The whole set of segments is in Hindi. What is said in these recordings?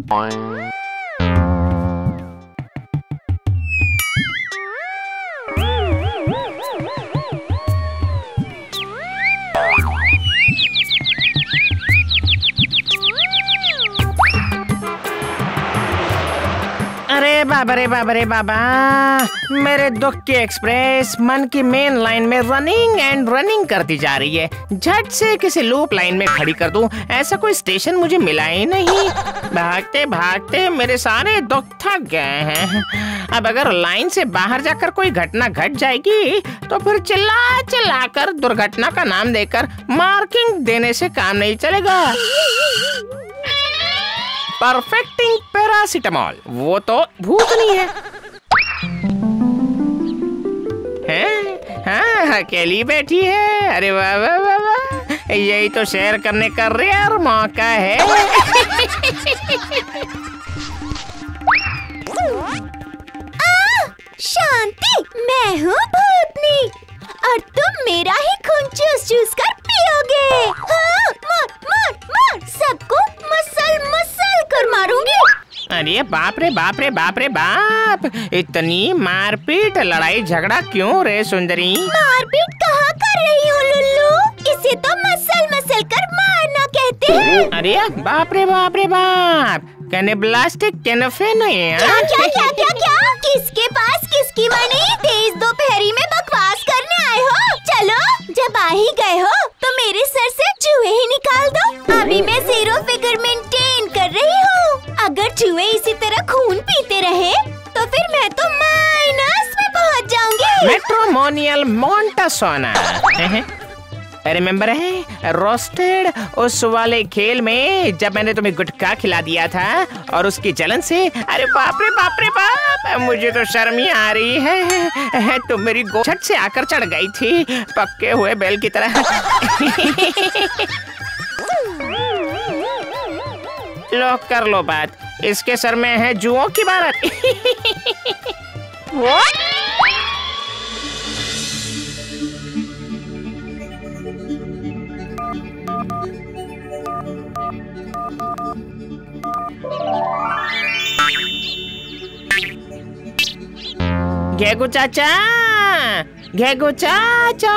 अरे बाबा रे बाबा रे बाबा, मेरे दुख की एक्सप्रेस मन की मेन लाइन में रनिंग एंड रनिंग करती जा रही है। झट से किसी लूप लाइन में खड़ी कर दूं, ऐसा कोई स्टेशन मुझे मिला ही नहीं। भागते भागते मेरे सारे दुख थक गए हैं। अब अगर लाइन से बाहर जाकर कोई घटना घट जाएगी तो फिर चिल्ला चिल्ला कर दुर्घटना का नाम देकर मार्किंग देने से काम नहीं चलेगा। परफेक्टिंग पैरासिटामॉल, वो तो भूतनी है। हाँ, अकेली बैठी है। अरे वाह वाह वाह वाह, यही तो शेयर करने का रेयर मौका है। शांति, मैं हूँ भूतनी और तुम मेरा ही खून चूस चूस कर पियोगे। हाँ, मार मार मार, सबको मसल मसल कर मारूंगी। अरे बाप रे बाप रे बाप रे बाप, इतनी मारपीट लड़ाई झगड़ा क्यों रे सुंदरी? मारपीट कहाँ कर रही हो लुल्लू? इसे तो मसल मसल कर मारना कहते हैं। अरे बाप रे बाप रे बाप, कैनिबलिस्टिक कैनफे नहीं है। क्या क्या क्या क्या क्या? किसके पास किसकी मनी? तेज दोपहरी में बकवास करने आए हो? चलो, जब आ ही गए हो तो मेरे सर से चूहे ही निकाल दो। अभी मैं जीरो फिगर मेंटेन कर रही हूँ। अगर चूहे इसी तरह खून पीते रहे तो फिर मैं तो माइनस में पहुँच जाऊंगी। मैट्रिमोनियल मोंटासोना। रिमेम्बर है रोस्टेड, उस वाले खेल में जब मैंने तुम्हें गुटखा खिला दिया था और उसकी जलन से, अरे बाप रे बाप रे बाप, मुझे तो शर्म ही आ रही है। तुम मेरी गोछट से आकर चढ़ गई थी पक्के हुए बैल की तरह। लो कर लो बात, इसके सर में है जुओं की बारात। घेगू चाचा, घेगू चाचा,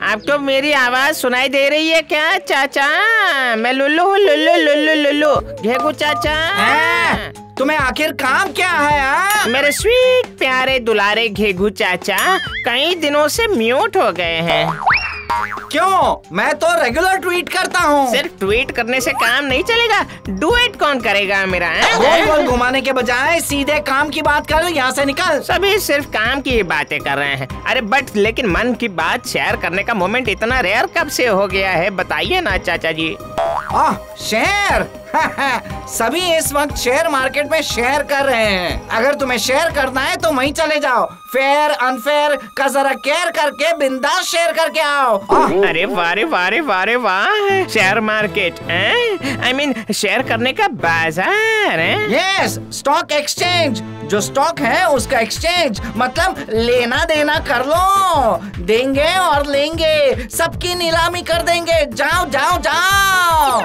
आपको मेरी आवाज सुनाई दे रही है क्या चाचा? मैं लुल्लू हूँ, लुल्लू लुल्लू लुल्लू। घेगू चाचा, तुम्हें आखिर काम क्या है? मेरे स्वीट प्यारे दुलारे घेगू चाचा कई दिनों से म्यूट हो गए हैं। क्यों? मैं तो रेगुलर ट्वीट करता हूँ। सिर्फ ट्वीट करने से काम नहीं चलेगा, डुएट कौन करेगा मेरा? गोल गोल घुमाने के बजाय सीधे काम की बात कर, यहाँ से निकल। सभी सिर्फ काम की बातें कर रहे हैं। अरे बट लेकिन मन की बात शेयर करने का मोमेंट इतना रेयर कब से हो गया है, बताइए ना चाचा जी। शेयर सभी इस वक्त शेयर मार्केट में शेयर कर रहे हैं। अगर तुम्हें शेयर करना है तो वहीं चले जाओ। फेयर अनफेयर का जरा केयर करके बिंदास शेयर करके आओ। अरे वारे वारे वारे वाह, share market, I mean share करने का बाजार है। Yes, stock exchange. जो स्टॉक है उसका एक्सचेंज, मतलब लेना देना कर लो। देंगे और लेंगे, सबकी नीलामी कर देंगे। जाओ जाओ जाओ।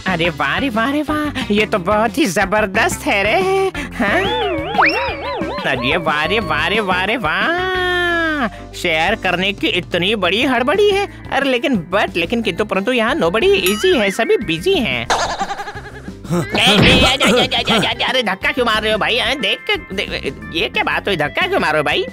अरे वाह रे वाह रे वाह, ये तो बहुत ही जबरदस्त है रे। हाँ? अरे वाह रे वाह रे वाह रे वाह, शेयर करने की इतनी बड़ी हड़बड़ी है। अरे लेकिन किंतु परंतु यहाँ नोबडी इजी है, सभी बिजी हैं। अरे धक्का क्यों मार रहे हो भाई? देख ये क्या बात हुई, धक्का क्यों मार रहे हो भाई?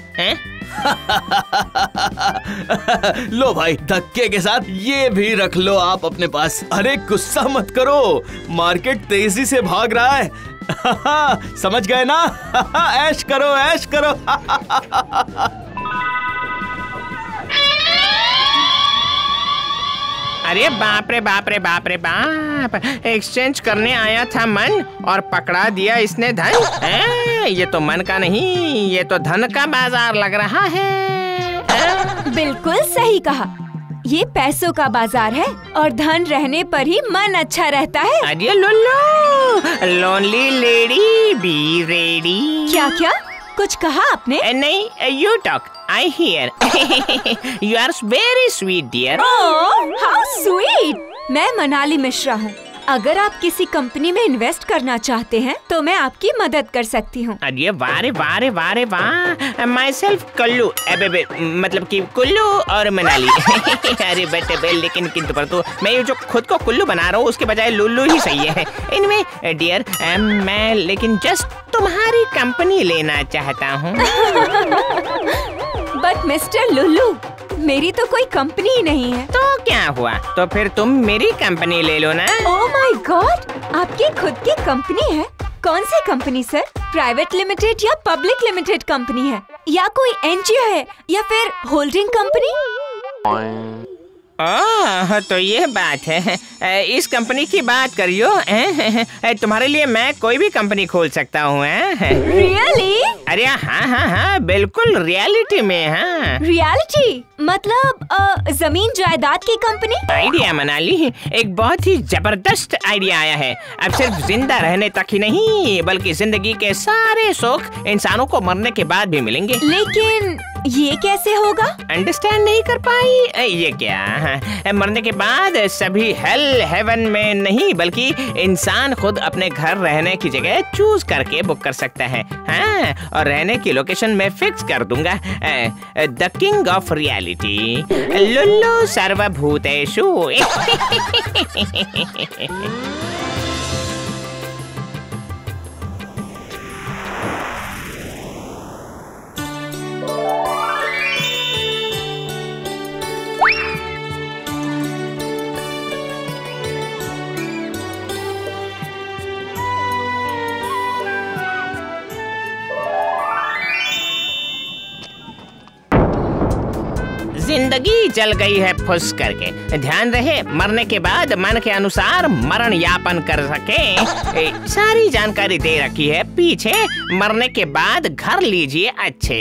लो भाई, धक्के के साथ ये भी रख लो आप अपने पास। अरे गुस्सा मत करो, मार्केट तेजी से भाग रहा है। समझ गए ना? ऐश करो ऐश करो। अरे बाप रे बाप रे बाप रे बाप, एक्सचेंज करने आया था मन और पकड़ा दिया इसने धन। ये तो मन का नहीं, ये तो धन का बाजार लग रहा है। बिल्कुल सही कहा, ये पैसों का बाजार है और धन रहने पर ही मन अच्छा रहता है। अरे लोलो, लोनली लेडी बी रेडी। क्या क्या कुछ कहा आपने? नहीं, you talk, I hear. You are very sweet dear. Oh, how sweet. मैं मनाली मिश्रा हूँ। अगर आप किसी कंपनी में इन्वेस्ट करना चाहते हैं तो मैं आपकी मदद कर सकती हूँ। अरे वाह रे वाह रे वाह रे वाह। माई सेल्फ कुल्लू, मतलब कि कुल्लू और मनाली। अरे बेटे लेकिन किंतु पर तो मैं ये जो खुद को कुल्लू बना रहा हूँ उसके बजाय लुल्लू ही सही है। इनमें डियर मैं लेकिन जस्ट तुम्हारी कंपनी लेना चाहता हूँ। बट मिस्टर लुल्लू, मेरी तो कोई कंपनी ही नहीं है। तो क्या हुआ, तो फिर तुम मेरी कंपनी ले लो ना। ओह माय गॉड, आपकी खुद की कंपनी है? कौन सी कंपनी सर? प्राइवेट लिमिटेड या पब्लिक लिमिटेड कंपनी है, या कोई एनजीओ है, या फिर होल्डिंग कंपनी? ओह, तो ये बात है। इस कंपनी की बात करियो। तुम्हारे लिए मैं कोई भी कंपनी खोल सकता हूँ। रियली? अरे हाँ, बिल्कुल रियलिटी में। हाँ, रियलिटी मतलब जमीन जायदाद की कंपनी? आइडिया मनाली, एक बहुत ही जबरदस्त आइडिया आया है। अब सिर्फ जिंदा रहने तक ही नहीं बल्कि जिंदगी के सारे सुख इंसानों को मरने के बाद भी मिलेंगे। लेकिन ये कैसे होगा? अंडरस्टैंड नहीं कर पाई? ये क्या, मरने के बाद सभी हेल हेवन में नहीं बल्कि इंसान खुद अपने घर रहने की जगह चूज करके बुक कर सकता है। हाँ, और रहने की लोकेशन मैं फिक्स कर दूंगा। The king of reality, Lulu सर्वभूतेषु। जिंदगी चल गई है फुस करके। ध्यान रहे, मरने के बाद मन के अनुसार मरण यापन कर सके। सारी जानकारी दे रखी है पीछे। मरने के बाद घर लीजिए अच्छे।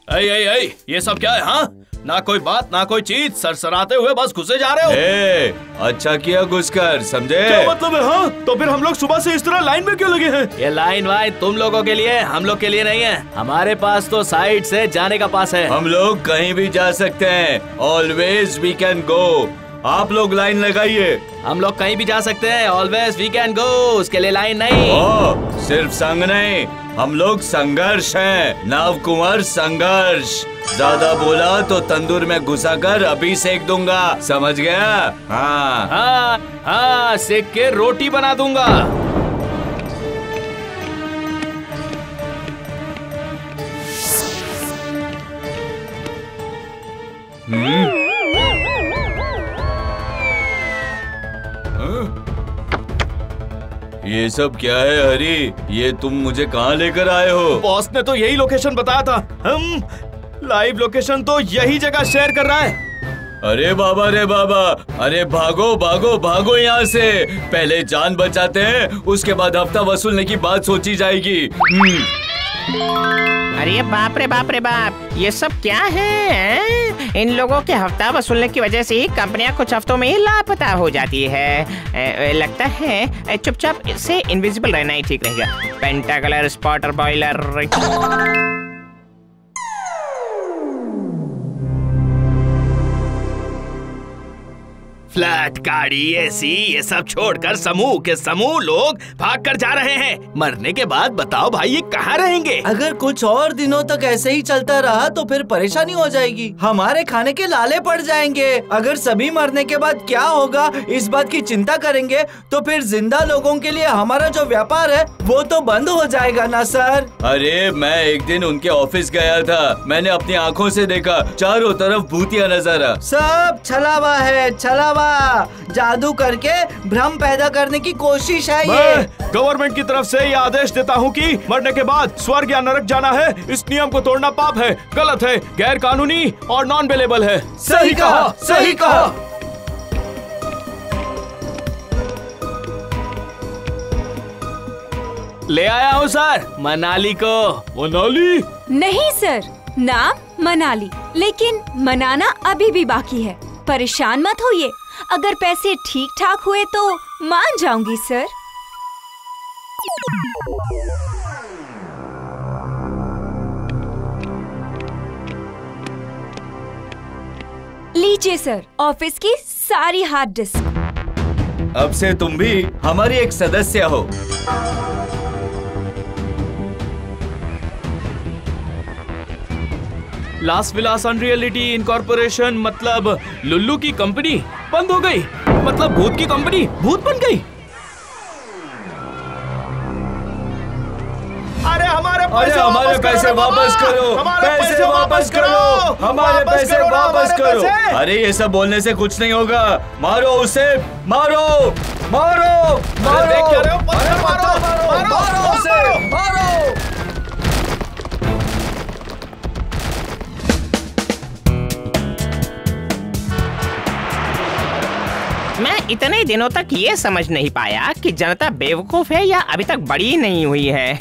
ऐ, ये सब क्या है? हाँ, ना कोई बात ना कोई चीज, सरसराते हुए बस घुसे जा रहे हो। अच्छा किया घुसकर, समझे? क्या मतलब है? हाँ, तो फिर हम लोग सुबह से इस तरह लाइन में क्यों लगे हैं? ये लाइन वाइन तुम लोगों के लिए, हम लोग के लिए नहीं है। हमारे पास तो साइड से जाने का पास है। हम लोग कहीं भी जा सकते हैं। Always we can go. आप लोग लाइन लगाइए। हम लोग कहीं भी जा सकते हैं। ऑलवेज वी कैन गो, उसके लिए लाइन नहीं। सिर्फ संग नहीं, हम लोग संघर्ष हैं। नव कुंवर संघर्ष। ज्यादा बोला तो तंदूर में घुसाकर अभी सेक दूंगा, समझ गया? हाँ हाँ हाँ, सेक के रोटी बना दूंगा। ये सब क्या है हरी? ये तुम मुझे कहाँ लेकर आए हो? बॉस ने तो यही लोकेशन बताया था। हम लाइव लोकेशन तो यही जगह शेयर कर रहा है। अरे बाबा रे बाबा, अरे भागो भागो भागो यहाँ से। पहले जान बचाते हैं, उसके बाद हफ्ता वसूलने की बात सोची जाएगी। अरे बाप रे बाप रे बाप, ये सब क्या है? इन लोगों के हफ्ता वसूलने की वजह से ही कंपनियां कुछ हफ्तों में ही लापता हो जाती है। लगता है चुपचाप से इनविजिबल रहना ही ठीक रहेगा। पेंटाकलर स्पॉटर बॉयलर। फ्लैट, गाड़ी, एसी, ये सब छोड़कर समूह के समूह लोग भाग कर जा रहे हैं। मरने के बाद बताओ भाई, ये कहाँ रहेंगे? अगर कुछ और दिनों तक ऐसे ही चलता रहा तो फिर परेशानी हो जाएगी। हमारे खाने के लाले पड़ जाएंगे। अगर सभी मरने के बाद क्या होगा इस बात की चिंता करेंगे तो फिर जिंदा लोगों के लिए हमारा जो व्यापार है वो तो बंद हो जाएगा ना सर। अरे मैं एक दिन उनके ऑफिस गया था, मैंने अपनी आंखों से देखा, चारों तरफ भूतिया नजारा। सब छलावा है, छलावा। जादू करके भ्रम पैदा करने की कोशिश है ये। गवर्नमेंट की तरफ से ये आदेश देता हूँ कि मरने के बाद स्वर्ग या नरक जाना है। इस नियम को तोड़ना पाप है, गलत है, गैर कानूनी और नॉन अवेलेबल है। सही कहा, सही कहा। ले आया हूँ सर, मनाली को। मनाली? नहीं सर, नाम मनाली, लेकिन मनाना अभी भी बाकी है। परेशान मत होइए, अगर पैसे ठीक ठाक हुए तो मान जाऊंगी सर। लीजिए सर, ऑफिस की सारी हार्ड डिस्क। अब से तुम भी हमारी एक सदस्य हो। लास विलास अनरियलिटी इनकॉर्पोरेशन मतलब लुल्लू की कंपनी बंद हो गई, मतलब भूत की कंपनी भूत बन गई। अरे हमारे पैसे वापस करो, पैसे वापस करो, हमारे पैसे वापस करो। अरे ये सब बोलने से कुछ नहीं होगा, मारो उसे, मारो मारो मारो, मारो उसे, मारो। मैं इतने दिनों तक ये समझ नहीं पाया कि जनता बेवकूफ है या अभी तक बड़ी नहीं हुई है।